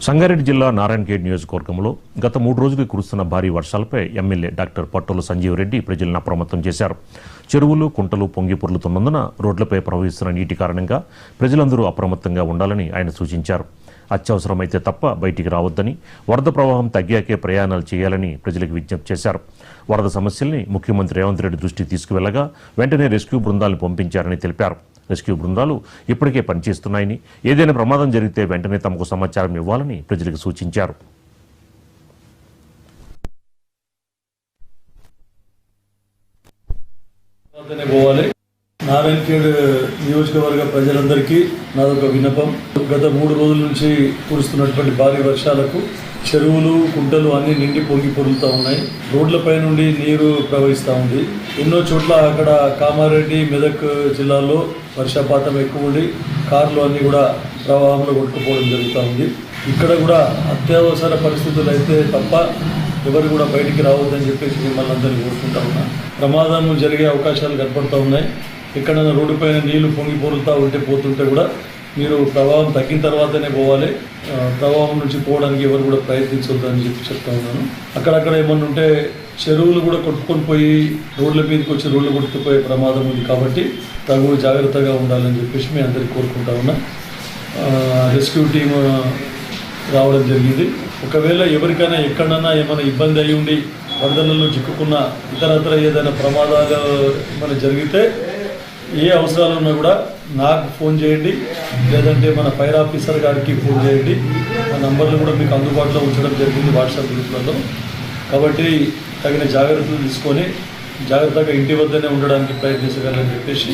సంగారెడ్డి జిల్లా నారాయణఖేడ్ నియోజకవర్గంలో గత 3 రోజులుగా కురుస్తున్న భారీ వర్షాలపై ఎమ్మెల్యే డాక్టర్ పట్టోలు సంజీవ్ రెడ్డి ప్రజలను అప్రమత్తం చేశారు. చెరువులు, కుంటలు పొంగి పొర్లుతున్నందున రోడ్లపై ప్రవహిస్తున్న నీటి కారణంగా ప్రజలందరూ అప్రమత్తంగా ఉండాలని ఆయన సూచించారు. అత్యవసరమైతే తప్ప బయటికి రావద్దని, వరద ప్రవాహం తగ్గాకే ప్రయాణాలు చేయాలని ప్రజలకు విజ్ఞప్తి చేశారు. వరద సమస్యల్ని ముఖ్యమంత్రి రేవంత్ రెడ్డి దృష్టికి తీసుకువెళ్లగా వెంటనే రెస్క్యూ బృందాలను పంపించారని తెలిపారు. రెస్క్యూ బృందాలు ఇప్పటికే పనిచేస్తున్నాయని, ఏదైనా ప్రమాదం జరిగితే వెంటనే తమకు సమాచారం ఇవ్వాలని ప్రజలకు సూచించారు. నారాయణఖేడ్ నియోజకవర్గ ప్రజలందరికీ నాదొక విన్నపం. గత 3 రోజుల నుంచి కురుస్తున్నటువంటి భారీ వర్షాలకు చెరువులు, కుంటలు అన్ని నిండి పొంగి పొరులుతూ ఉన్నాయి. రోడ్లపై నుండి నీరు ప్రవహిస్తూ ఉంది. ఎన్నో చోట్ల అక్కడ కామారెడ్డి, మెదక్ జిల్లాల్లో వర్షపాతం ఎక్కువ ఉండి కార్లు అన్నీ కూడా ప్రవాహంలో కొట్టుకుపోవడం జరుగుతూ ఉంది. ఇక్కడ కూడా అత్యవసర పరిస్థితులు అయితే తప్ప ఎవరు కూడా బయటికి రావద్దని చెప్పేసి మిమ్మల్ని అందరినీ కోరుకుంటా ఉన్నా. ప్రమాదం జరిగే అవకాశాలు కనపడుతూ ఉన్నాయి. ఎక్కడైనా రోడ్డు పైన నీళ్లు పొంగి పొరులుతూ పోతుంటే కూడా మీరు ప్రవాహం తగ్గిన తర్వాతనే పోవాలి. ప్రవాహం నుంచి పోవడానికి ఎవరు కూడా ప్రయత్నించవద్దని చెప్పి చెప్తా ఉన్నాను. అక్కడక్కడ ఏమన్నా ఉంటే చెరువులు కూడా కొట్టుకొని పోయి రోడ్ల మీదకి వచ్చి రోడ్లు కొట్టుకుపోయే ప్రమాదం ఉంది. కాబట్టి తగు జాగ్రత్తగా ఉండాలని చెప్పేసి మీ అందరికీ కోరుకుంటా ఉన్నా. రెస్క్యూ టీమ్ రావడం జరిగింది. ఒకవేళ ఎవరికైనా ఎక్కడన్నా ఏమైనా ఇబ్బంది అయి ఉండి వరదలలో చిక్కుకున్న ఇతరత్ర ఏదైనా ప్రమాదాలు ఏమైనా జరిగితే ఏ అవసరాలు ఉన్నా కూడా నాకు ఫోన్ చేయండి, లేదంటే మన ఫైర్ ఆఫీసర్ గారికి ఫోన్ చేయండి. ఆ నంబర్లు కూడా మీకు అందుబాటులో ఉంచడం జరిగింది వాట్సాప్ గ్రూప్లలో. కాబట్టి తగిన జాగ్రత్తలు తీసుకొని జాగ్రత్తగా ఇంటి వద్దనే ఉండడానికి ప్రయత్నించగలని చెప్పేసి